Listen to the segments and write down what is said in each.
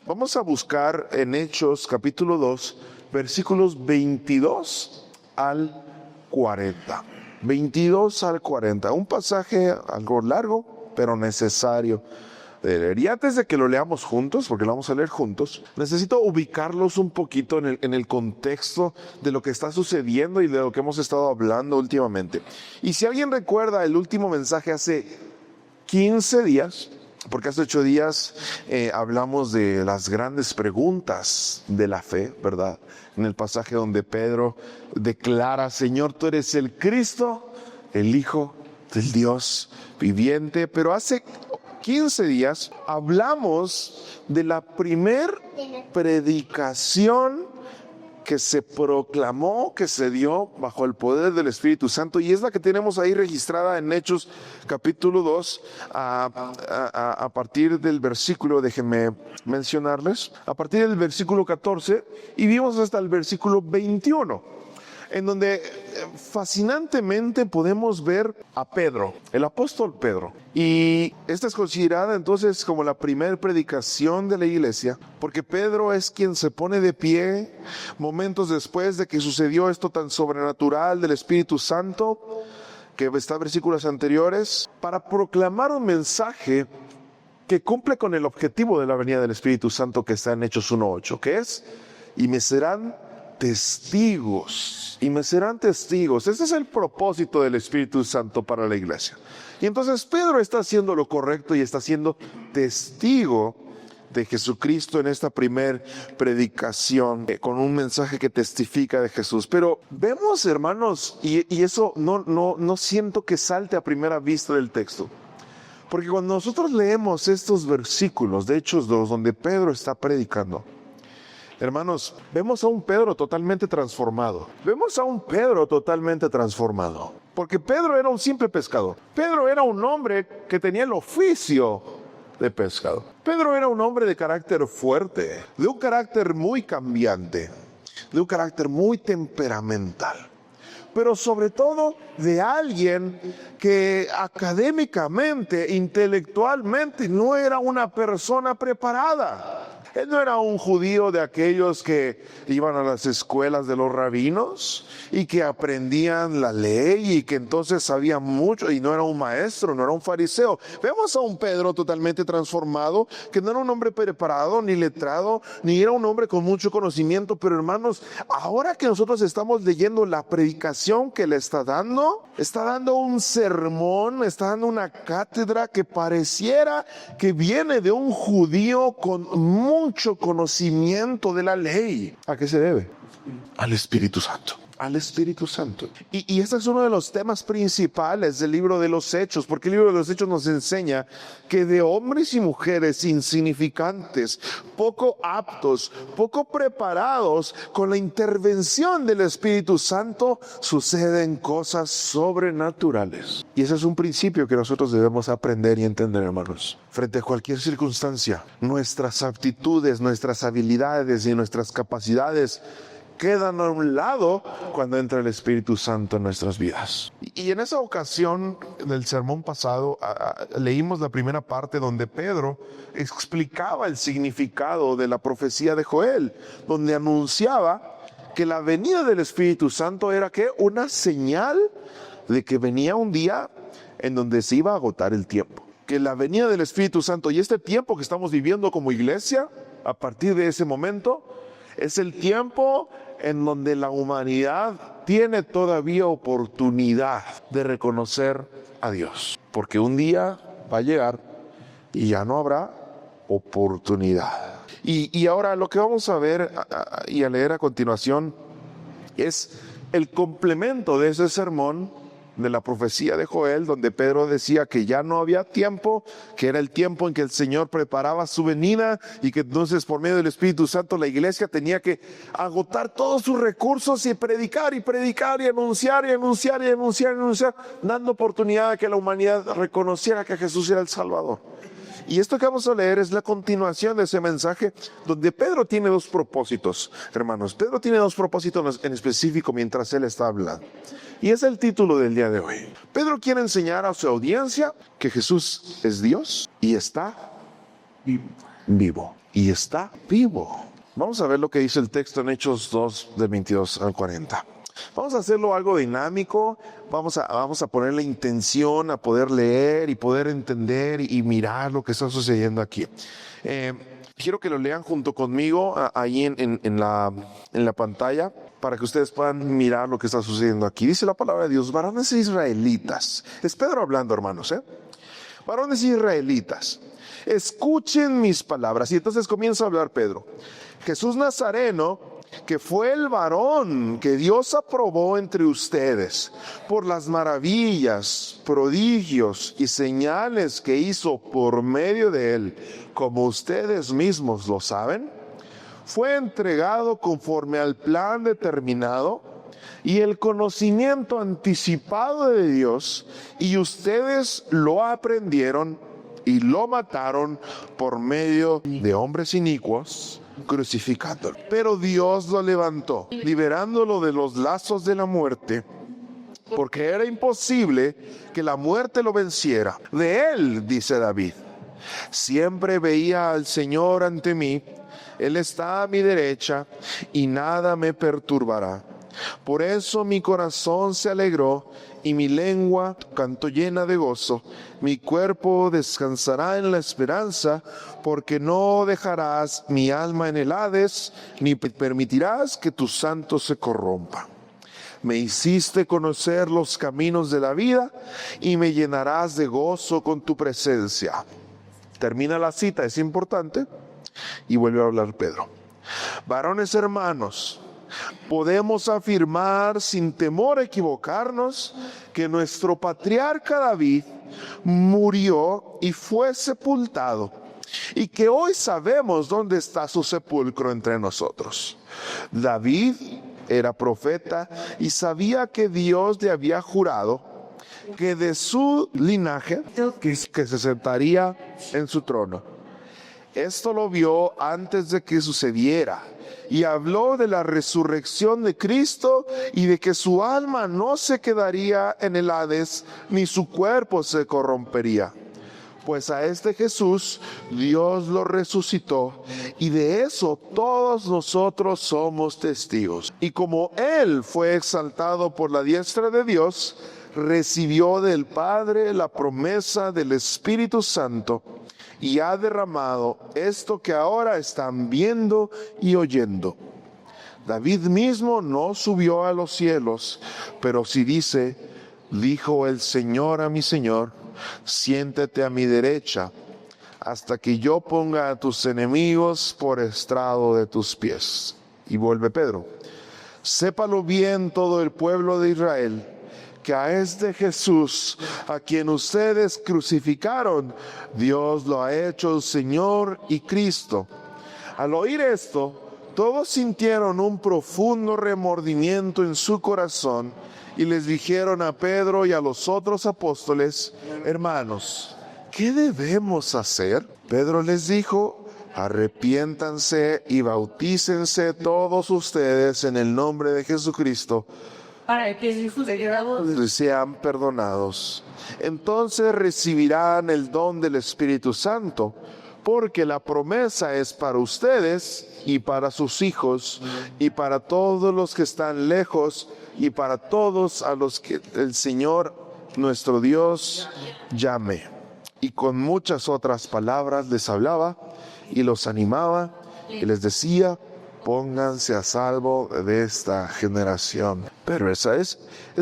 Vamos a buscar en Hechos capítulo 2, versículos 22 al 40. 22 al 40, un pasaje algo largo, pero necesario de leer. Y antes de que lo leamos juntos, porque lo vamos a leer juntos, necesito ubicarlos un poquito en el contexto de lo que está sucediendo y de lo que hemos estado hablando últimamente. Y si alguien recuerda el último mensaje hace 15 días, porque hace 8 días hablamos de las grandes preguntas de la fe, ¿verdad? En el pasaje donde Pedro declara: Señor, tú eres el Cristo, el Hijo del Dios viviente. Pero hace 15 días hablamos de la primer predicación que se proclamó, que se dio bajo el poder del Espíritu Santo, y es la que tenemos ahí registrada en Hechos capítulo 2, a partir del versículo, déjenme mencionarles, a partir del versículo 14, y vimos hasta el versículo 21. En donde fascinantemente podemos ver a Pedro, el apóstol Pedro. Y esta es considerada entonces como la primera predicación de la iglesia, porque Pedro es quien se pone de pie momentos después de que sucedió esto tan sobrenatural del Espíritu Santo, que está en versículos anteriores, para proclamar un mensaje que cumple con el objetivo de la venida del Espíritu Santo que está en Hechos 1:8, que es: y me serán testigos, y me serán testigos. Ese es el propósito del Espíritu Santo para la iglesia. Y entonces Pedro está haciendo lo correcto y está siendo testigo de Jesucristo en esta primer predicación, con un mensaje que testifica de Jesús. Pero vemos, hermanos, y eso no siento que salte a primera vista del texto, porque cuando nosotros leemos estos versículos de Hechos 2, donde Pedro está predicando, hermanos, vemos a un Pedro totalmente transformado. Vemos a un Pedro totalmente transformado. Porque Pedro era un simple pescador. Pedro era un hombre que tenía el oficio de pescador. Pedro era un hombre de carácter fuerte, de un carácter muy cambiante, de un carácter muy temperamental. Pero sobre todo de alguien que académicamente, intelectualmente, no era una persona preparada. Él no era un judío de aquellos que iban a las escuelas de los rabinos y que aprendían la ley y que entonces sabían mucho, y no era un maestro, no era un fariseo. Vemos a un Pedro totalmente transformado, que no era un hombre preparado, ni letrado, ni era un hombre con mucho conocimiento. Pero hermanos, ahora que nosotros estamos leyendo la predicación que le está dando un sermón, está dando una cátedra que pareciera que viene de un judío con mucho conocimiento de la ley. ¿A qué se debe? Al Espíritu Santo. Al Espíritu Santo. Y este es uno de los temas principales del libro de los Hechos, porque el libro de los Hechos nos enseña que de hombres y mujeres insignificantes, poco aptos, poco preparados, con la intervención del Espíritu Santo suceden cosas sobrenaturales. Y ese es un principio que nosotros debemos aprender y entender, hermanos. Frente a cualquier circunstancia, nuestras aptitudes, nuestras habilidades y nuestras capacidades quedan a un lado cuando entra el Espíritu Santo en nuestras vidas. Y en esa ocasión del sermón pasado leímos la primera parte donde Pedro explicaba el significado de la profecía de Joel, donde anunciaba que la venida del Espíritu Santo era ¿qué? Una señal de que venía un día en donde se iba a agotar el tiempo. Que la venida del Espíritu Santo y este tiempo que estamos viviendo como iglesia, a partir de ese momento, es el tiempo en donde la humanidad tiene todavía oportunidad de reconocer a Dios. Porque un día va a llegar y ya no habrá oportunidad. Y ahora lo que vamos a ver y a leer a continuación es el complemento de ese sermón de la profecía de Joel, donde Pedro decía que ya no había tiempo, que era el tiempo en que el Señor preparaba su venida y que entonces por medio del Espíritu Santo la iglesia tenía que agotar todos sus recursos y predicar y predicar y anunciar y anunciar y anunciar y anunciar, dando oportunidad a que la humanidad reconociera que Jesús era el Salvador. Y esto que vamos a leer es la continuación de ese mensaje donde Pedro tiene dos propósitos, hermanos. Pedro tiene dos propósitos en específico mientras él está hablando. Y es el título del día de hoy. Pedro quiere enseñar a su audiencia que Jesús es Dios y está vivo. Y está vivo. Vamos a ver lo que dice el texto en Hechos 2, del 22 al 40. Vamos a hacerlo algo dinámico, vamos a ponerle intención a poder leer y poder entender y mirar lo que está sucediendo aquí. Quiero que lo lean junto conmigo ahí en la pantalla para que ustedes puedan mirar lo que está sucediendo aquí. Dice la palabra de Dios: varones israelitas. Es Pedro hablando, hermanos, varones israelitas, escuchen mis palabras. Y entonces comienza a hablar Pedro. Jesús Nazareno, que fue el varón que Dios aprobó entre ustedes por las maravillas, prodigios y señales que hizo por medio de él, como ustedes mismos lo saben, fue entregado conforme al plan determinado y el conocimiento anticipado de Dios, y ustedes lo aprendieron y lo mataron por medio de hombres inicuos, crucificándolo. Pero Dios lo levantó, liberándolo de los lazos de la muerte, porque era imposible que la muerte lo venciera. De él, dice David: siempre veía al Señor ante mí, Él está a mi derecha y nada me perturbará. Por eso mi corazón se alegró y mi lengua cantó llena de gozo. Mi cuerpo descansará en la esperanza, porque no dejarás mi alma en el Hades, ni permitirás que tu santo se corrompa. Me hiciste conocer los caminos de la vida y me llenarás de gozo con tu presencia. Termina la cita, es importante, y vuelve a hablar Pedro. Varones hermanos, podemos afirmar sin temor a equivocarnos que nuestro patriarca David murió y fue sepultado, y que hoy sabemos dónde está su sepulcro entre nosotros. David era profeta y sabía que Dios le había jurado que de su linaje que se sentaría en su trono. Esto lo vio antes de que sucediera, y habló de la resurrección de Cristo y de que su alma no se quedaría en el Hades, ni su cuerpo se corrompería. Pues a este Jesús Dios lo resucitó, y de eso todos nosotros somos testigos. Y como Él fue exaltado por la diestra de Dios, recibió del Padre la promesa del Espíritu Santo, y ha derramado esto que ahora están viendo y oyendo. David mismo no subió a los cielos, pero sí dice: dijo el Señor a mi Señor, siéntate a mi derecha, hasta que yo ponga a tus enemigos por estrado de tus pies. Y vuelve Pedro: sépalo bien todo el pueblo de Israel, que a este Jesús, a quien ustedes crucificaron, Dios lo ha hecho Señor y Cristo. Al oír esto, todos sintieron un profundo remordimiento en su corazón y les dijeron a Pedro y a los otros apóstoles: hermanos, ¿qué debemos hacer? Pedro les dijo: arrepiéntanse y bautícense todos ustedes en el nombre de Jesucristo, para que sean perdonados. Entonces recibirán el don del Espíritu Santo, porque la promesa es para ustedes y para sus hijos y para todos los que están lejos y para todos a los que el Señor nuestro Dios llame. Y con muchas otras palabras les hablaba y los animaba y les decía: pónganse a salvo de esta generación perversa. Es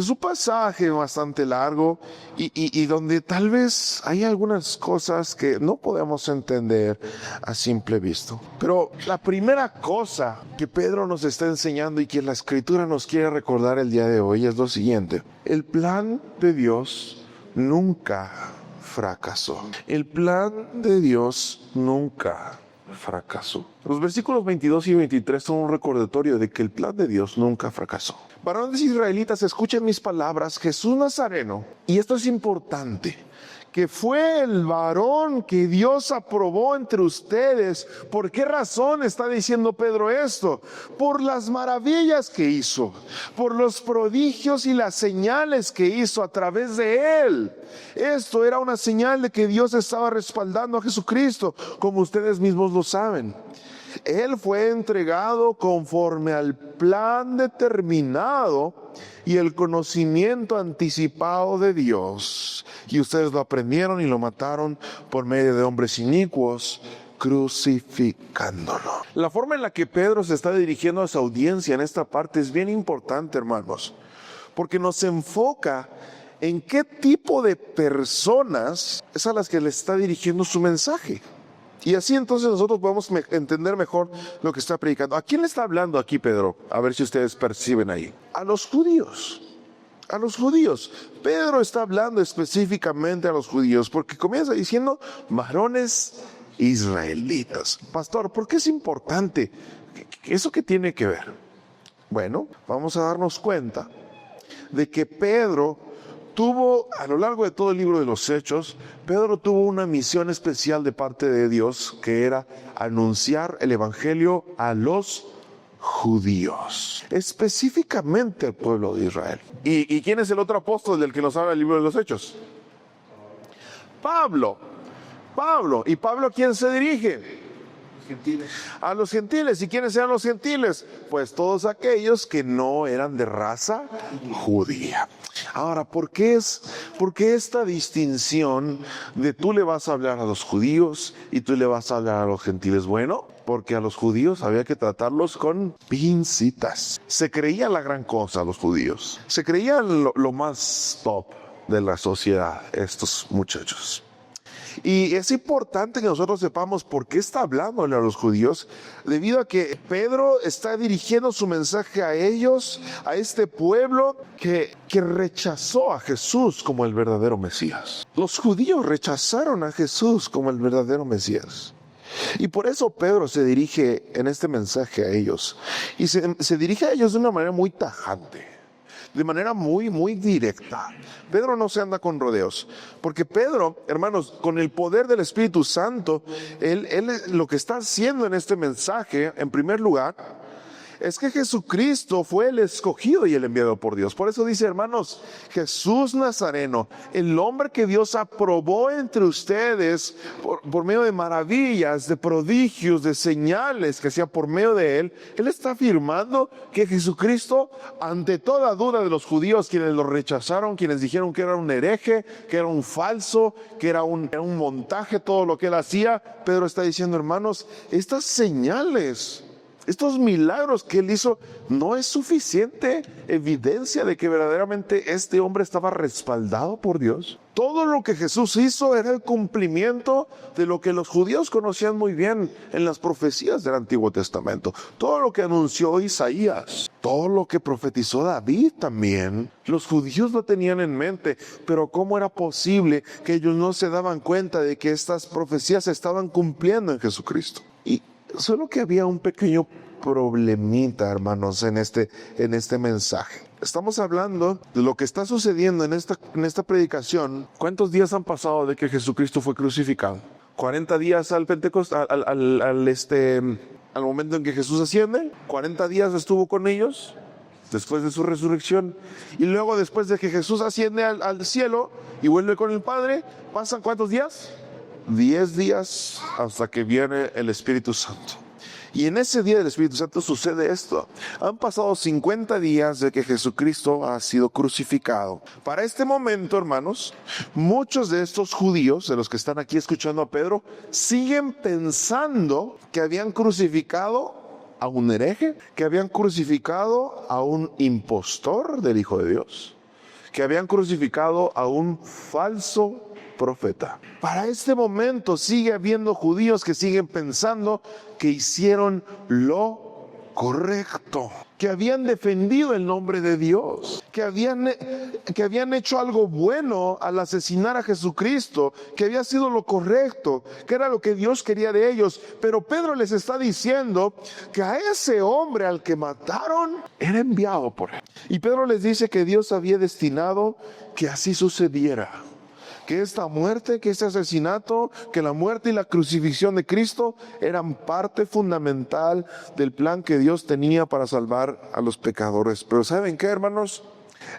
un pasaje bastante largo y donde tal vez hay algunas cosas que no podemos entender a simple vista. Pero la primera cosa que Pedro nos está enseñando y que la Escritura nos quiere recordar el día de hoy es lo siguiente: el plan de Dios nunca fracasó. El plan de Dios nunca fracasó. Los versículos 22 y 23 son un recordatorio de que el plan de Dios nunca fracasó. Varones israelitas, escuchen mis palabras. Jesús Nazareno, y esto es importante, que fue el varón que Dios aprobó entre ustedes. ¿Por qué razón está diciendo Pedro esto? Por las maravillas que hizo, por los prodigios y las señales que hizo a través de él. Esto era una señal de que Dios estaba respaldando a Jesucristo, como ustedes mismos lo saben. Él fue entregado conforme al plan determinado y el conocimiento anticipado de Dios. Y ustedes lo aprendieron y lo mataron por medio de hombres inicuos, crucificándolo. La forma en la que Pedro se está dirigiendo a su audiencia en esta parte es bien importante, hermanos, porque nos enfoca en qué tipo de personas es a las que le está dirigiendo su mensaje. Y así entonces nosotros podemos entender mejor lo que está predicando. ¿A quién le está hablando aquí Pedro? A ver si ustedes perciben ahí. A los judíos. A los judíos. Pedro está hablando específicamente a los judíos porque comienza diciendo varones israelitas. Pastor, ¿por qué es importante? ¿Eso qué tiene que ver? Bueno, vamos a darnos cuenta de que Pedro tuvo, a lo largo de todo el libro de los Hechos, Pedro tuvo una misión especial de parte de Dios, que era anunciar el evangelio a los judíos, específicamente al pueblo de Israel. ¿Y quién es el otro apóstol del que nos habla el libro de los Hechos? Pablo. ¿Y Pablo a quién se dirige? Gentiles. A los gentiles. ¿Y quiénes eran los gentiles? Pues todos aquellos que no eran de raza judía. Ahora, ¿por qué esta distinción de tú le vas a hablar a los judíos y tú le vas a hablar a los gentiles? Bueno, porque a los judíos había que tratarlos con pincitas. Se creían la gran cosa los judíos. Se creían lo más top de la sociedad, estos muchachos. Y es importante que nosotros sepamos por qué está hablándole a los judíos, debido a que Pedro está dirigiendo su mensaje a ellos, a este pueblo que rechazó a Jesús como el verdadero Mesías. Los judíos rechazaron a Jesús como el verdadero Mesías. Y por eso Pedro se dirige en este mensaje a ellos. Y se dirige a ellos de una manera muy tajante. De manera muy, muy directa. Pedro no se anda con rodeos. Porque Pedro, hermanos, con el poder del Espíritu Santo, él lo que está haciendo en este mensaje, en primer lugar, es que Jesucristo fue el escogido y el enviado por Dios. Por eso dice, hermanos, Jesús Nazareno, el hombre que Dios aprobó entre ustedes por medio de maravillas, de prodigios, de señales que hacía por medio de él está afirmando que Jesucristo, ante toda duda de los judíos, quienes lo rechazaron, quienes dijeron que era un hereje, que era un falso, que era un montaje, todo lo que él hacía, Pedro está diciendo, hermanos, estas señales, estos milagros que él hizo, no es suficiente evidencia de que verdaderamente este hombre estaba respaldado por Dios. Todo lo que Jesús hizo era el cumplimiento de lo que los judíos conocían muy bien en las profecías del Antiguo Testamento. Todo lo que anunció Isaías, todo lo que profetizó David también, los judíos lo tenían en mente. Pero ¿cómo era posible que ellos no se daban cuenta de que estas profecías se estaban cumpliendo en Jesucristo? Y solo que había un pequeño problemita, hermanos, en este mensaje. Estamos hablando de lo que está sucediendo en esta predicación. ¿Cuántos días han pasado de que Jesucristo fue crucificado? 40 días al Pentecostés, al momento en que Jesús asciende. 40 días estuvo con ellos después de su resurrección. Y luego, después de que Jesús asciende al cielo y vuelve con el Padre, ¿pasan cuántos días? 10 días hasta que viene el Espíritu Santo. Y en ese día del Espíritu Santo sucede esto. Han pasado 50 días de que Jesucristo ha sido crucificado. Para este momento, hermanos, muchos de estos judíos, de los que están aquí escuchando a Pedro, siguen pensando que habían crucificado a un hereje, que habían crucificado a un impostor del Hijo de Dios, que habían crucificado a un falso profeta. Para este momento sigue habiendo judíos que siguen pensando que hicieron lo correcto, que habían defendido el nombre de Dios, que habían hecho algo bueno al asesinar a Jesucristo, que había sido lo correcto, que era lo que Dios quería de ellos. Pero Pedro les está diciendo que a ese hombre al que mataron era enviado por él. Y Pedro les dice que Dios había destinado que así sucediera, que esta muerte, que este asesinato, que la muerte y la crucifixión de Cristo eran parte fundamental del plan que Dios tenía para salvar a los pecadores. Pero ¿saben qué, hermanos?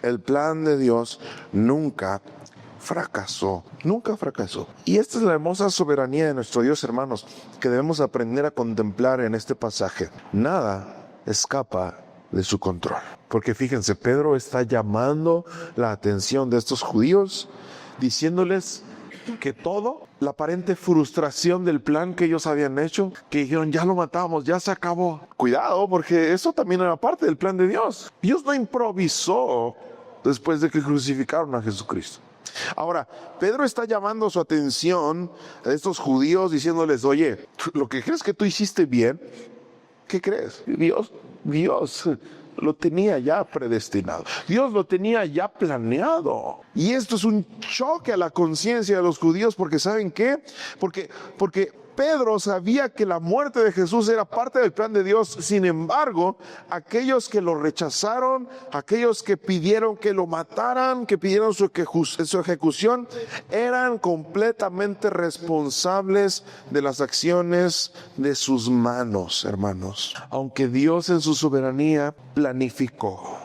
El plan de Dios nunca fracasó, nunca fracasó. Y esta es la hermosa soberanía de nuestro Dios, hermanos, que debemos aprender a contemplar en este pasaje. Nada escapa de su control. Porque fíjense, Pedro está llamando la atención de estos judíos, diciéndoles que todo, la aparente frustración del plan que ellos habían hecho, que dijeron, ya lo matamos, ya se acabó. Cuidado, porque eso también era parte del plan de Dios. Dios no improvisó después de que crucificaron a Jesucristo. Ahora, Pedro está llamando su atención a estos judíos diciéndoles, oye, lo que crees que tú hiciste bien, ¿qué crees? Dios lo tenía ya predestinado. Dios lo tenía ya planeado. Y esto es un choque a la conciencia de los judíos, porque ¿saben qué? Porque Pedro sabía que la muerte de Jesús era parte del plan de Dios. Sin embargo, aquellos que lo rechazaron, aquellos que pidieron que lo mataran, que pidieron su ejecución, eran completamente responsables de las acciones de sus manos, hermanos. Aunque Dios en su soberanía planificó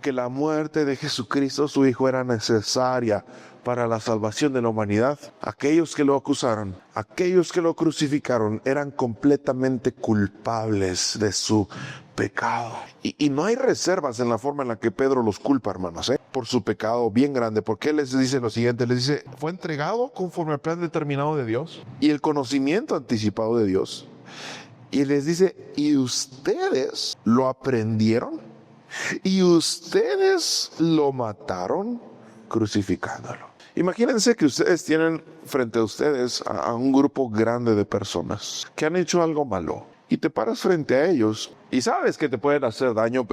que la muerte de Jesucristo, su Hijo, era necesaria para la salvación de la humanidad, aquellos que lo acusaron, aquellos que lo crucificaron, eran completamente culpables de su pecado. Y no hay reservas en la forma en la que Pedro los culpa, hermanos, por su pecado bien grande, porque él les dice lo siguiente, les dice, fue entregado conforme al plan determinado de Dios y el conocimiento anticipado de Dios. Y les dice, y ustedes lo aprendieron y ustedes lo mataron crucificándolo. Imagínense que ustedes tienen frente a ustedes a un grupo grande de personas que han hecho algo malo y te paras frente a ellos y sabes que te pueden hacer daño.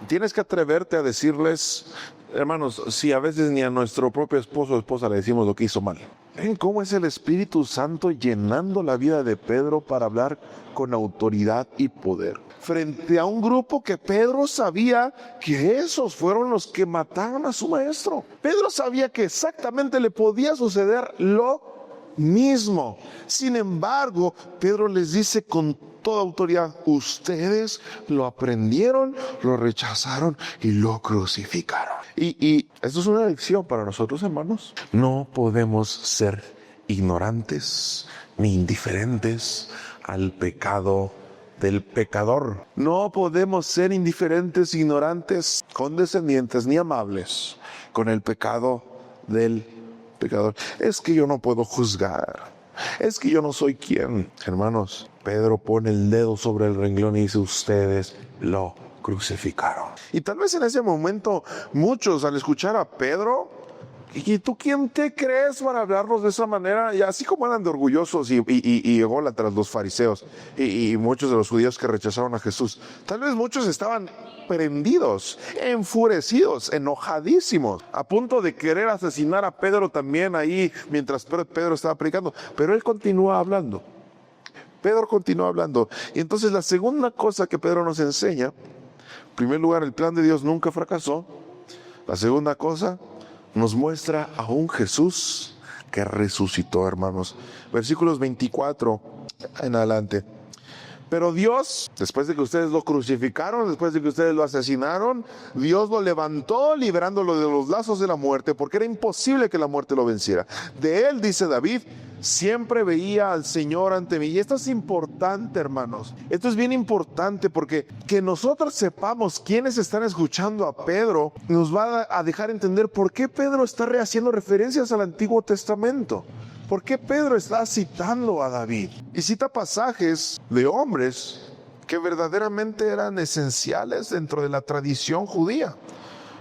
Tienes que atreverte a decirles, hermanos, si a veces ni a nuestro propio esposo o esposa le decimos lo que hizo mal. ¿Ven cómo es el Espíritu Santo llenando la vida de Pedro para hablar con autoridad y poder? Frente a un grupo que Pedro sabía que esos fueron los que mataron a su maestro. Pedro sabía que exactamente le podía suceder lo mismo. Sin embargo, Pedro les dice con toda autoridad, ustedes lo aprendieron, lo rechazaron y lo crucificaron. Y esto es una lección para nosotros, hermanos. No podemos ser ignorantes ni indiferentes al pecado del pecador. No podemos ser indiferentes, ignorantes, condescendientes ni amables con el pecado del pecador. Es que yo no puedo juzgar. Es que yo no soy quien. Hermanos, Pedro pone el dedo sobre el renglón y dice, ustedes lo crucificaron. Y tal vez en ese momento muchos al escuchar a Pedro, ¿y tú quién te crees para hablarnos de esa manera? Y así como eran de orgullosos y ególatras los fariseos y muchos de los judíos que rechazaron a Jesús, tal vez muchos estaban prendidos, enfurecidos, enojadísimos, a punto de querer asesinar a Pedro también ahí mientras Pedro estaba predicando. Pero él continúa hablando. Pedro continúa hablando. Y entonces la segunda cosa que Pedro nos enseña, en primer lugar, el plan de Dios nunca fracasó. La segunda cosa, nos muestra a un Jesús que resucitó, hermanos. Versículos 24 en adelante. Pero Dios, después de que ustedes lo crucificaron, después de que ustedes lo asesinaron, Dios lo levantó, liberándolo de los lazos de la muerte, porque era imposible que la muerte lo venciera. De él, dice David, siempre veía al Señor ante mí. Y esto es importante, hermanos. Esto es bien importante porque que nosotros sepamos quiénes están escuchando a Pedro nos va a dejar entender por qué Pedro está haciendo referencias al Antiguo Testamento. ¿Por qué Pedro está citando a David? Y cita pasajes de hombres que verdaderamente eran esenciales dentro de la tradición judía.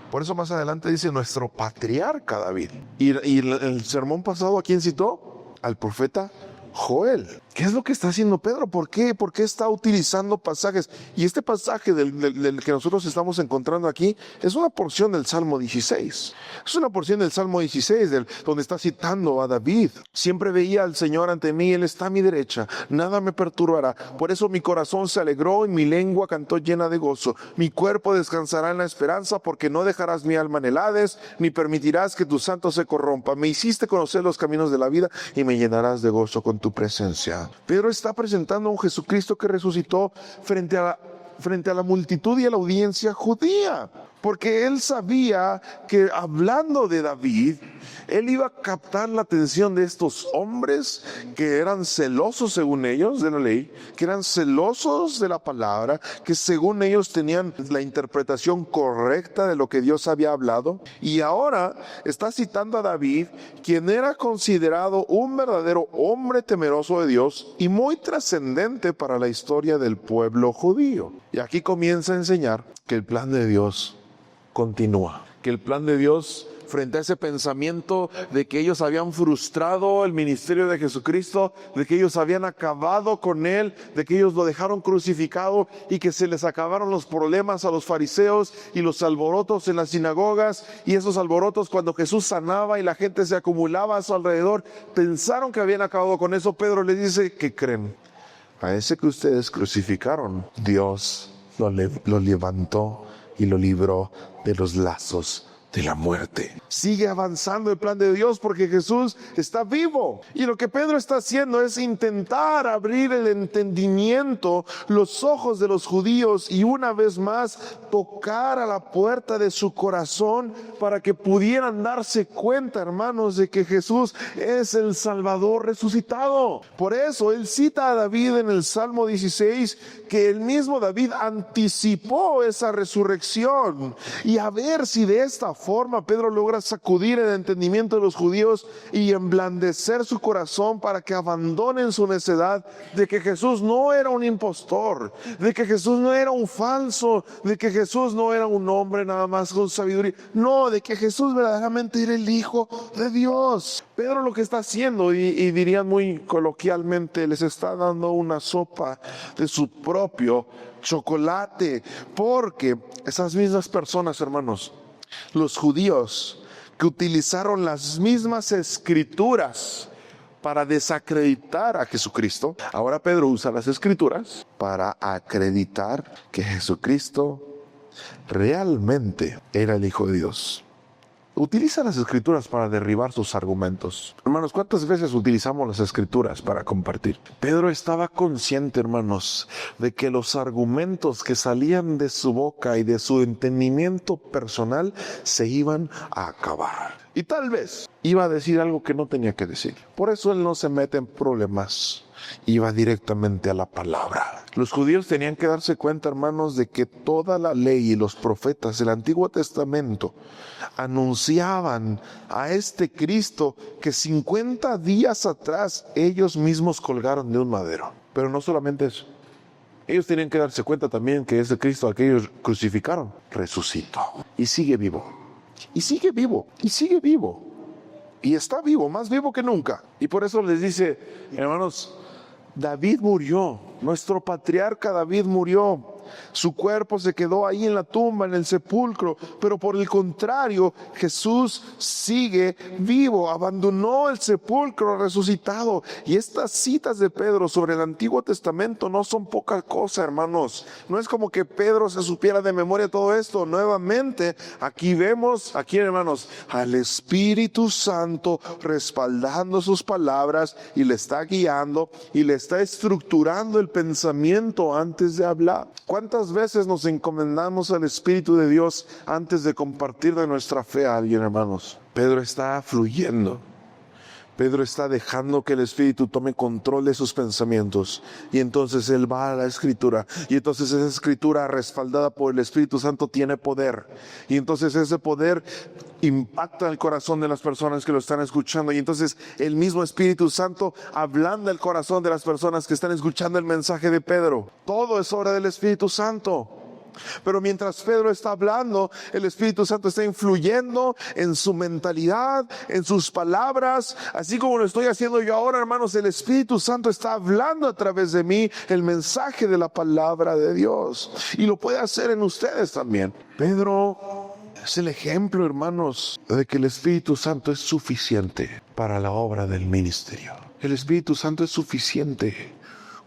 Por eso más adelante dice nuestro patriarca David. Y el sermón pasado, ¿a quién citó? Al profeta Joel. ¿Qué es lo que está haciendo Pedro? ¿Por qué? ¿Por qué está utilizando pasajes? Y este pasaje del que nosotros estamos encontrando aquí es una porción del Salmo 16. Es una porción del Salmo 16 donde está citando a David. Siempre veía al Señor ante mí, Él está a mi derecha, nada me perturbará. Por eso mi corazón se alegró y mi lengua cantó llena de gozo. Mi cuerpo descansará en la esperanza, porque no dejarás mi alma en el Hades, ni permitirás que tu santo se corrompa. Me hiciste conocer los caminos de la vida y me llenarás de gozo con tu presencia. Pedro está presentando a un Jesucristo que resucitó frente a la multitud y a la audiencia judía, porque él sabía que hablando de David, él iba a captar la atención de estos hombres que eran celosos según ellos de la ley, que eran celosos de la palabra, que según ellos tenían la interpretación correcta de lo que Dios había hablado. Y ahora está citando a David, quien era considerado un verdadero hombre temeroso de Dios y muy trascendente para la historia del pueblo judío. Y aquí comienza a enseñar que el plan de Dios continúa, que el plan de Dios frente a ese pensamiento de que ellos habían frustrado el ministerio de Jesucristo, de que ellos habían acabado con Él, de que ellos lo dejaron crucificado y que se les acabaron los problemas a los fariseos y los alborotos en las sinagogas, y esos alborotos cuando Jesús sanaba y la gente se acumulaba a su alrededor, pensaron que habían acabado con eso. Pedro les dice: ¿qué creen? A ese que ustedes crucificaron, Dios lo levantó y lo libró de los lazos de la muerte. Sigue avanzando el plan de Dios porque Jesús está vivo. Y lo que Pedro está haciendo es intentar abrir el entendimiento, los ojos de los judíos, y una vez más tocar a la puerta de su corazón para que pudieran darse cuenta, hermanos, de que Jesús es el Salvador resucitado. Por eso él cita a David en el Salmo 16, que el mismo David anticipó esa resurrección. Y a ver si de esta forma Pedro logra sacudir el entendimiento de los judíos y emblandecer su corazón para que abandonen su necedad de que Jesús no era un impostor, de que Jesús no era un falso, de que Jesús no era un hombre nada más con sabiduría, no, de que Jesús verdaderamente era el Hijo de Dios. Pedro lo que está haciendo, y dirían muy coloquialmente, les está dando una sopa de su propio chocolate, porque esas mismas personas, hermanos, los judíos que utilizaron las mismas escrituras para desacreditar a Jesucristo, ahora Pedro usa las escrituras para acreditar que Jesucristo realmente era el Hijo de Dios. Utiliza las escrituras para derribar sus argumentos. Hermanos, ¿cuántas veces utilizamos las escrituras para compartir? Pedro estaba consciente, hermanos, de que los argumentos que salían de su boca y de su entendimiento personal se iban a acabar. Y tal vez iba a decir algo que no tenía que decir. Por eso él no se mete en problemas. Iba directamente a la palabra. Los judíos tenían que darse cuenta, hermanos, de que toda la ley y los profetas del Antiguo Testamento anunciaban a este Cristo que 50 días atrás ellos mismos colgaron de un madero. Pero no solamente eso. Ellos tenían que darse cuenta también que ese Cristo al que ellos crucificaron resucitó y sigue vivo. Y sigue vivo. Y sigue vivo. Y está vivo, más vivo que nunca. Y por eso les dice, hermanos, David murió, nuestro patriarca David murió. Su cuerpo se quedó ahí en la tumba, en el sepulcro, pero por el contrario, Jesús sigue vivo, abandonó el sepulcro resucitado. Y estas citas de Pedro sobre el Antiguo Testamento no son poca cosa, hermanos. No es como que Pedro se supiera de memoria todo esto. Nuevamente, aquí vemos, hermanos, al Espíritu Santo respaldando sus palabras y le está guiando y le está estructurando el pensamiento antes de hablar. ¿Cuántas veces nos encomendamos al Espíritu de Dios antes de compartir de nuestra fe a alguien, hermanos? Pedro está fluyendo. Pedro está dejando que el Espíritu tome control de sus pensamientos. Y entonces él va a la Escritura. Y entonces esa Escritura respaldada por el Espíritu Santo tiene poder. Y entonces ese poder impacta el corazón de las personas que lo están escuchando. Y entonces el mismo Espíritu Santo ablanda el corazón de las personas que están escuchando el mensaje de Pedro. Todo es obra del Espíritu Santo. Pero mientras Pedro está hablando, el Espíritu Santo está influyendo en su mentalidad, en sus palabras, así como lo estoy haciendo yo ahora, hermanos. El Espíritu Santo está hablando a través de mí el mensaje de la palabra de Dios, y lo puede hacer en ustedes también. Pedro es el ejemplo, hermanos, de que el Espíritu Santo es suficiente para la obra del ministerio. El Espíritu Santo es suficiente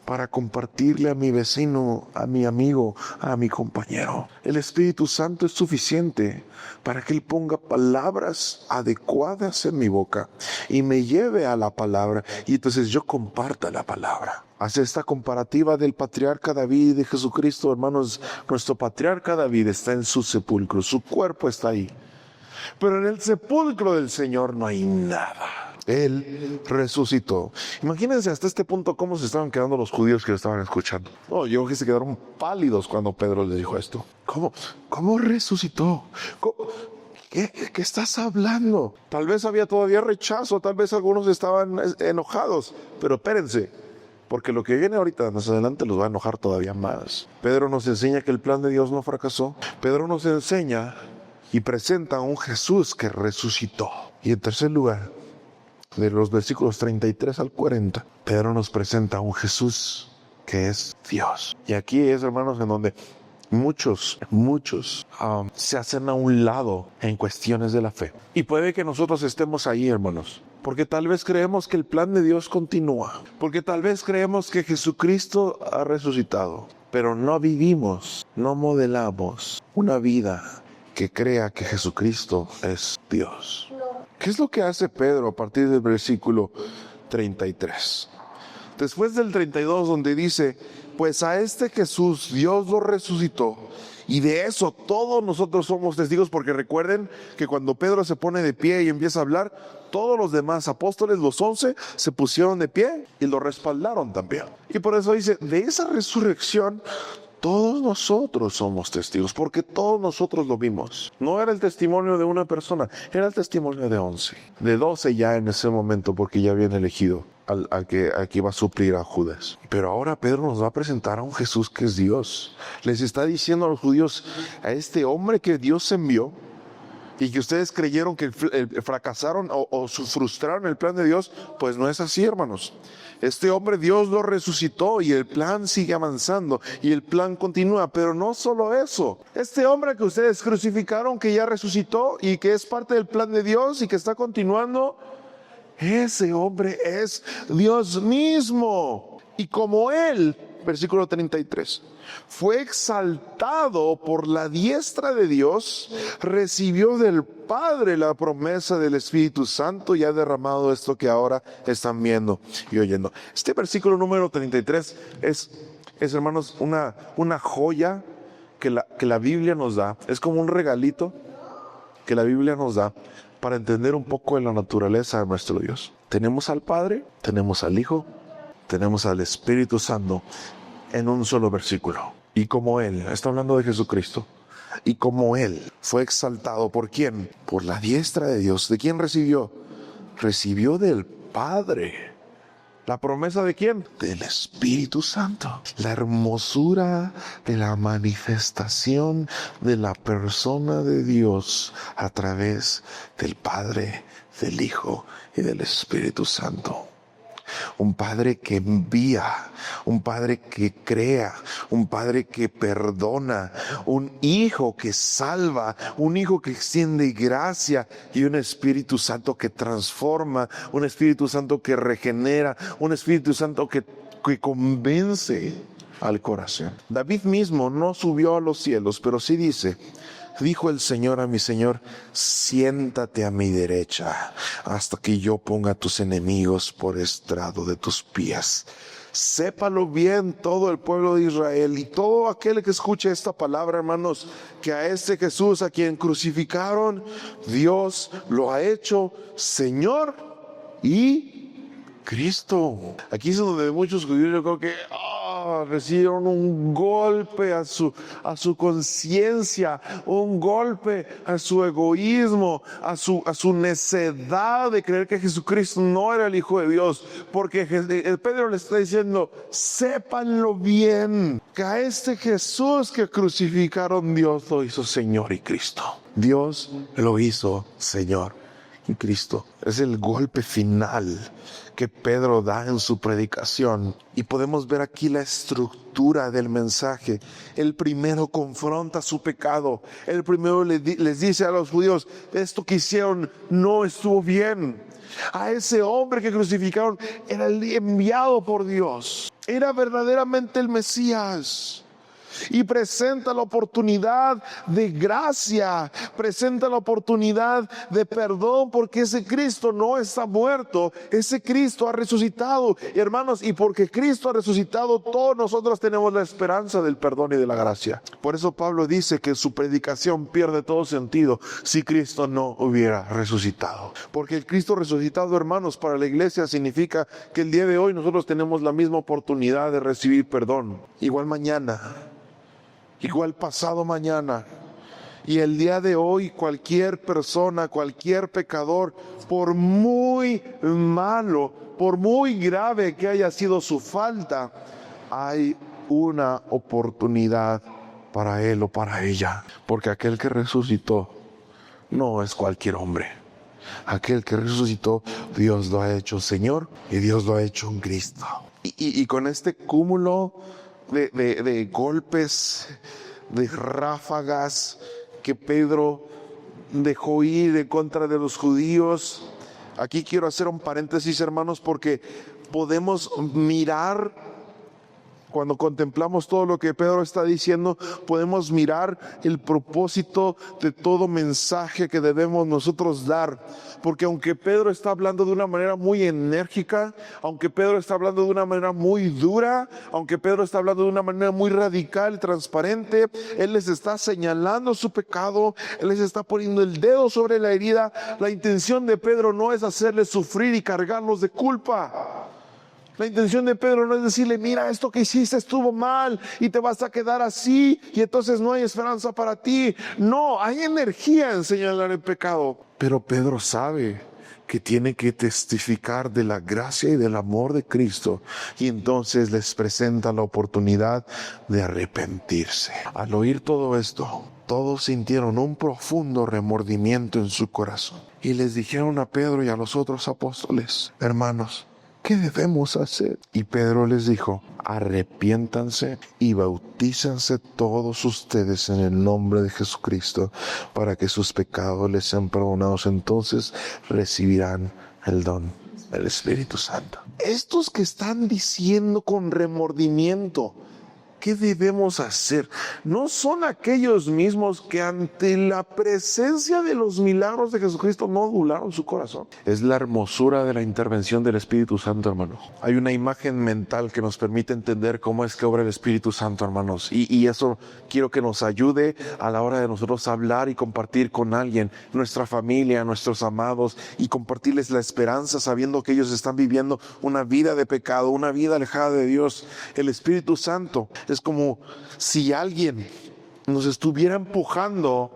para compartirle a mi vecino, a mi amigo, a mi compañero. El Espíritu Santo es suficiente para que Él ponga palabras adecuadas en mi boca y me lleve a la palabra, y entonces yo comparta la palabra. Hace esta comparativa del patriarca David y de Jesucristo, hermanos. Nuestro patriarca David está en su sepulcro, su cuerpo está ahí, pero en el sepulcro del Señor no hay nada. Él resucitó. Imagínense hasta este punto cómo se estaban quedando los judíos que lo estaban escuchando. No, yo creo que se quedaron pálidos cuando Pedro les dijo esto. ¿Cómo resucitó? ¿Qué estás hablando? Tal vez había todavía rechazo, tal vez algunos estaban enojados, pero espérense, porque lo que viene ahorita más adelante los va a enojar todavía más. Pedro nos enseña que el plan de Dios no fracasó. Pedro nos enseña y presenta a un Jesús que resucitó. Y en tercer lugar, de los versículos 33 al 40, Pedro nos presenta a un Jesús que es Dios. Y aquí es, hermanos, en donde muchos se hacen a un lado en cuestiones de la fe. Y puede que nosotros estemos ahí, hermanos, porque tal vez creemos que el plan de Dios continúa, porque tal vez creemos que Jesucristo ha resucitado, pero no vivimos, no modelamos una vida que crea que Jesucristo es Dios. ¿Qué es lo que hace Pedro a partir del versículo 33? Después del 32, donde dice, pues a este Jesús Dios lo resucitó, y de eso todos nosotros somos testigos, porque recuerden que cuando Pedro se pone de pie y empieza a hablar, todos los demás apóstoles, los 11, se pusieron de pie y lo respaldaron también. Y por eso dice, de esa resurrección todos nosotros somos testigos, porque todos nosotros lo vimos. No era el testimonio de una persona, era el testimonio de 11, de 12 ya en ese momento, porque ya habían elegido al que iba a suplir a Judas. Pero ahora Pedro nos va a presentar a un Jesús que es Dios. Les está diciendo a los judíos, a este hombre que Dios envió, y que ustedes creyeron que fracasaron o frustraron el plan de Dios, pues no es así, hermanos. Este hombre Dios lo resucitó y el plan sigue avanzando y el plan continúa. Pero no solo eso, este hombre que ustedes crucificaron, que ya resucitó y que es parte del plan de Dios y que está continuando, ese hombre es Dios mismo. Y como Él, versículo 33, fue exaltado por la diestra de Dios, recibió del Padre la promesa del Espíritu Santo y ha derramado esto que ahora están viendo y oyendo. Este versículo número 33 es hermanos, una joya que la Biblia nos da. Es como un regalito que la Biblia nos da para entender un poco de la naturaleza de nuestro Dios. Tenemos al Padre, tenemos al Hijo, tenemos al Espíritu Santo en un solo versículo. Y como Él, está hablando de Jesucristo, y como Él fue exaltado, ¿por quién? Por la diestra de Dios. ¿De quién recibió? Recibió del Padre. ¿La promesa de quién? Del Espíritu Santo. La hermosura de la manifestación de la persona de Dios a través del Padre, del Hijo y del Espíritu Santo. Un Padre que envía, un Padre que crea, un Padre que perdona, un Hijo que salva, un Hijo que extiende gracia y un Espíritu Santo que transforma, un Espíritu Santo que regenera, un Espíritu Santo que convence al corazón. David mismo no subió a los cielos, pero sí dice, dijo el Señor a mi Señor, siéntate a mi derecha hasta que yo ponga a tus enemigos por estrado de tus pies. Sépalo bien todo el pueblo de Israel y todo aquel que escuche esta palabra, hermanos, que a este Jesús a quien crucificaron, Dios lo ha hecho Señor y Cristo. Aquí es donde muchos judíos yo creo que recibieron un golpe a su conciencia, un golpe a su egoísmo, a su necedad de creer que Jesucristo no era el Hijo de Dios, porque Pedro le está diciendo: sépanlo bien, que a este Jesús que crucificaron, Dios lo hizo Señor y Cristo. Dios lo hizo Señor y Cristo. Es el golpe final que Pedro da en su predicación, y podemos ver aquí la estructura del mensaje. El primero confronta su pecado. El primero les dice a los judíos: esto que hicieron no estuvo bien. A ese hombre que crucificaron era el enviado por Dios, era verdaderamente el Mesías. Y presenta la oportunidad de gracia, presenta la oportunidad de perdón, porque ese Cristo no está muerto, ese Cristo ha resucitado. Y hermanos, y porque Cristo ha resucitado, todos nosotros tenemos la esperanza del perdón y de la gracia. Por eso Pablo dice que su predicación pierde todo sentido si Cristo no hubiera resucitado. Porque el Cristo resucitado, hermanos, para la iglesia significa que el día de hoy nosotros tenemos la misma oportunidad de recibir perdón. Igual mañana, igual pasado mañana, y el día de hoy cualquier persona, cualquier pecador, por muy malo, por muy grave que haya sido su falta, hay una oportunidad para él o para ella, porque aquel que resucitó no es cualquier hombre. Aquel que resucitó, Dios lo ha hecho Señor y Dios lo ha hecho en Cristo. Y con este cúmulo de golpes, de ráfagas que Pedro dejó ir en contra de los judíos. Aquí quiero hacer un paréntesis, hermanos, porque podemos mirar, cuando contemplamos todo lo que Pedro está diciendo, podemos mirar el propósito de todo mensaje que debemos nosotros dar. Porque aunque Pedro está hablando de una manera muy enérgica, aunque Pedro está hablando de una manera muy dura, aunque Pedro está hablando de una manera muy radical, transparente, él les está señalando su pecado, él les está poniendo el dedo sobre la herida. La intención de Pedro no es hacerles sufrir y cargarlos de culpa. La intención de Pedro no es decirle: mira, esto que hiciste estuvo mal y te vas a quedar así y entonces no hay esperanza para ti. No, hay energía en señalar el pecado. Pero Pedro sabe que tiene que testificar de la gracia y del amor de Cristo, y entonces les presenta la oportunidad de arrepentirse. Al oír todo esto, todos sintieron un profundo remordimiento en su corazón y les dijeron a Pedro y a los otros apóstoles: hermanos, ¿qué debemos hacer? Y Pedro les dijo: arrepiéntanse y bautícense todos ustedes en el nombre de Jesucristo para que sus pecados les sean perdonados. Entonces recibirán el don del Espíritu Santo. Estos que están diciendo con remordimiento, ¿qué debemos hacer? No son aquellos mismos que ante la presencia de los milagros de Jesucristo no dularon su corazón. Es la hermosura de la intervención del Espíritu Santo, hermano. Hay una imagen mental que nos permite entender cómo es que obra el Espíritu Santo, hermanos. Y eso quiero que nos ayude a la hora de nosotros hablar y compartir con alguien, nuestra familia, nuestros amados, y compartirles la esperanza sabiendo que ellos están viviendo una vida de pecado, una vida alejada de Dios. El Espíritu Santo es como si alguien nos estuviera empujando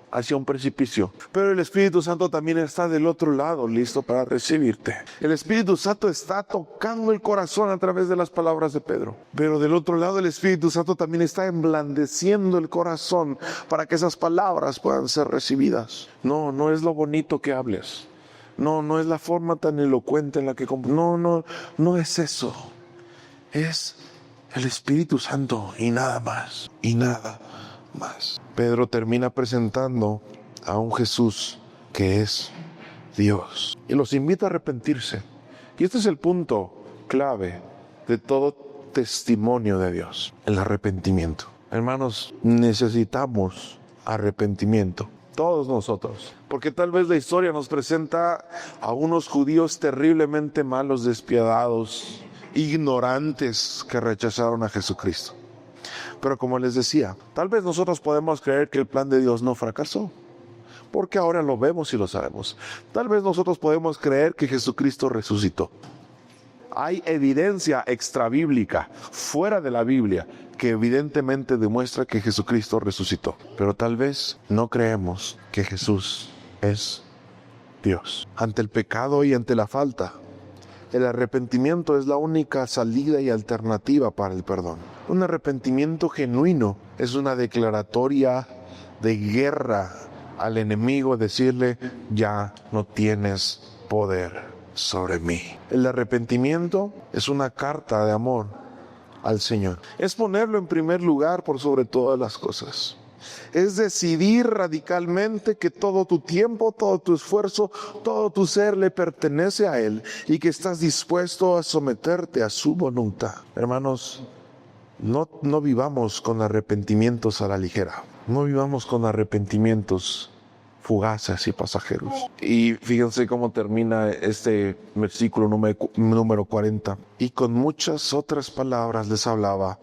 hacia un precipicio. Pero el Espíritu Santo también está del otro lado, listo para recibirte. El Espíritu Santo está tocando el corazón a través de las palabras de Pedro. Pero del otro lado, el Espíritu Santo también está emblandeciendo el corazón para que esas palabras puedan ser recibidas. No es lo bonito que hables. No es la forma tan elocuente en la que... No es eso. Es el Espíritu Santo y nada más, y nada más. Pedro termina presentando a un Jesús que es Dios y los invita a arrepentirse. Y este es el punto clave de todo testimonio de Dios: el arrepentimiento. Hermanos, necesitamos arrepentimiento, todos nosotros, porque tal vez la historia nos presenta a unos judíos terriblemente malos, despiadados, ignorantes, que rechazaron a Jesucristo. Pero como les decía, tal vez nosotros podemos creer que el plan de Dios no fracasó, porque ahora lo vemos y lo sabemos. Tal vez nosotros podemos creer que Jesucristo resucitó. hay evidencia extrabíblica, fuera de la Biblia, que evidentemente demuestra que Jesucristo resucitó. Pero tal vez no creemos que Jesús es Dios. Ante el pecado y ante la falta, el arrepentimiento es la única salida y alternativa para el perdón. Un arrepentimiento genuino es una declaratoria de guerra al enemigo, decirle: ya no tienes poder sobre mí. El arrepentimiento es una carta de amor al Señor. Es ponerlo en primer lugar por sobre todas las cosas. Es decidir radicalmente que todo tu tiempo, todo tu esfuerzo, todo tu ser le pertenece a Él y que estás dispuesto a someterte a su voluntad. Hermanos, no vivamos con arrepentimientos a la ligera. No vivamos con arrepentimientos fugaces y pasajeros. Y fíjense cómo termina este versículo número 40. Y con muchas otras palabras les hablaba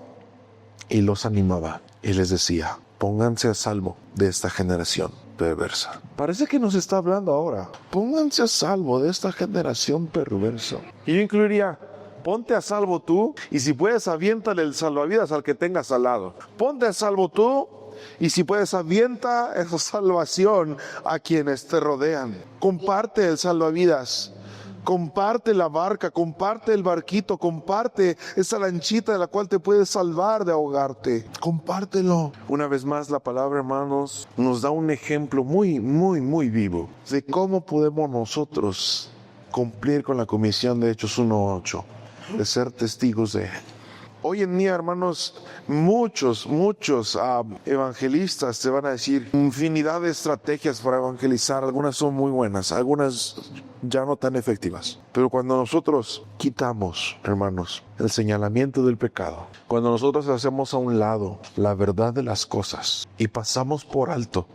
y los animaba y les decía: pónganse a salvo de esta generación perversa. Parece que nos está hablando ahora. Pónganse a salvo de esta generación perversa. Y yo incluiría: ponte a salvo tú, y si puedes, aviéntale el salvavidas al que tengas al lado. Ponte a salvo tú, y si puedes, avienta esa salvación a quienes te rodean. Comparte el salvavidas. Comparte la barca, comparte el barquito, comparte esa lanchita de la cual te puedes salvar de ahogarte. Compártelo. Una vez más, la palabra, hermanos, nos da un ejemplo muy, muy, muy vivo de cómo podemos nosotros cumplir con la comisión de Hechos 1:8, de ser testigos de Él. Hoy en día, hermanos, muchos evangelistas te van a decir infinidad de estrategias para evangelizar. Algunas son muy buenas, algunas ya no tan efectivas. Pero cuando nosotros quitamos, hermanos, el señalamiento del pecado, cuando nosotros hacemos a un lado la verdad de las cosas y pasamos por alto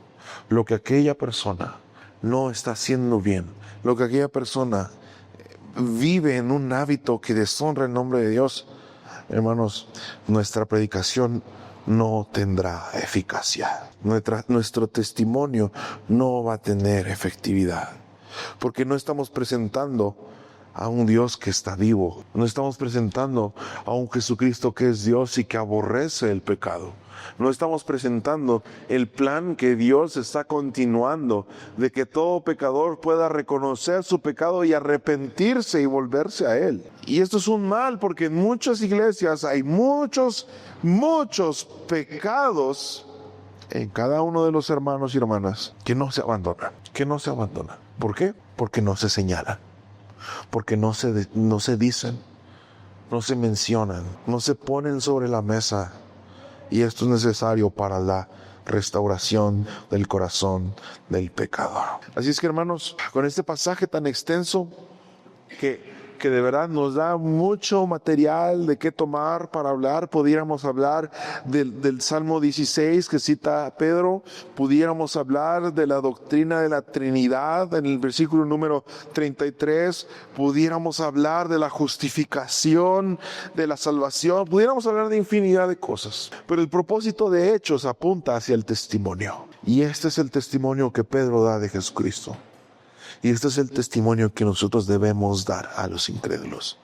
lo que aquella persona no está haciendo bien, lo que aquella persona vive en un hábito que deshonra el nombre de Dios, hermanos, nuestra predicación no tendrá eficacia. Nuestro testimonio no va a tener efectividad. Porque no estamos presentando a un Dios que está vivo. No estamos presentando a un Jesucristo que es Dios y que aborrece el pecado. No estamos presentando el plan que Dios está continuando de que todo pecador pueda reconocer su pecado y arrepentirse y volverse a Él. Y esto es un mal, porque en muchas iglesias hay muchos pecados en cada uno de los hermanos y hermanas que no se abandonan. ¿Por qué? Porque no se señalan. Porque no se dicen, no se mencionan, no se ponen sobre la mesa. Y esto es necesario para la restauración del corazón del pecador. Así es que, hermanos, con este pasaje tan extenso que de verdad nos da mucho material de qué tomar para hablar, pudiéramos hablar del Salmo 16 que cita Pedro, pudiéramos hablar de la doctrina de la Trinidad en el versículo número 33, pudiéramos hablar de la justificación, de la salvación, pudiéramos hablar de infinidad de cosas, pero el propósito de Hechos apunta hacia el testimonio, y este es el testimonio que Pedro da de Jesucristo. Y este es el testimonio que nosotros debemos dar a los incrédulos.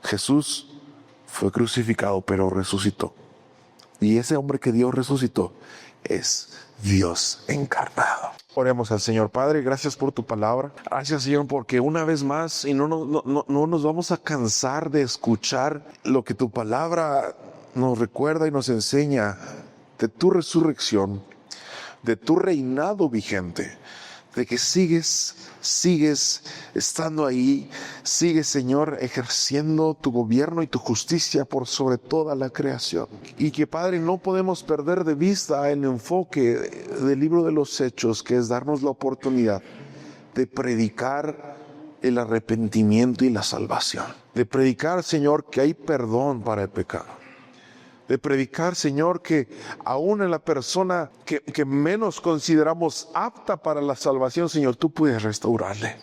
Jesús fue crucificado, pero resucitó. Y ese hombre que Dios resucitó es Dios encarnado. Oremos al Señor. Padre, gracias por tu palabra. Gracias, Señor, porque una vez más, y no nos vamos a cansar de escuchar lo que tu palabra nos recuerda y nos enseña de tu resurrección, de tu reinado vigente, de que sigues estando ahí, sigues, Señor, ejerciendo tu gobierno y tu justicia por sobre toda la creación. Y que, Padre, no podemos perder de vista el enfoque del libro de los Hechos, que es darnos la oportunidad de predicar el arrepentimiento y la salvación. De predicar, Señor, que hay perdón para el pecado. De predicar, Señor, que aún en la persona que menos consideramos apta para la salvación, Señor, tú puedes restaurarle.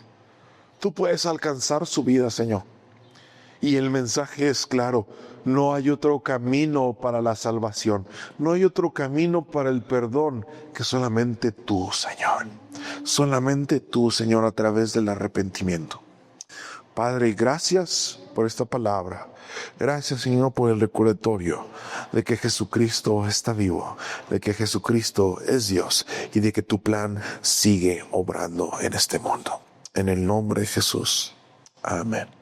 Tú puedes alcanzar su vida, Señor. Y el mensaje es claro: no hay otro camino para la salvación. No hay otro camino para el perdón que solamente tú, Señor. Solamente tú, Señor, a través del arrepentimiento. Padre, gracias por esta palabra. Gracias, Señor, por el recordatorio de que Jesucristo está vivo, de que Jesucristo es Dios y de que tu plan sigue obrando en este mundo. En el nombre de Jesús. Amén.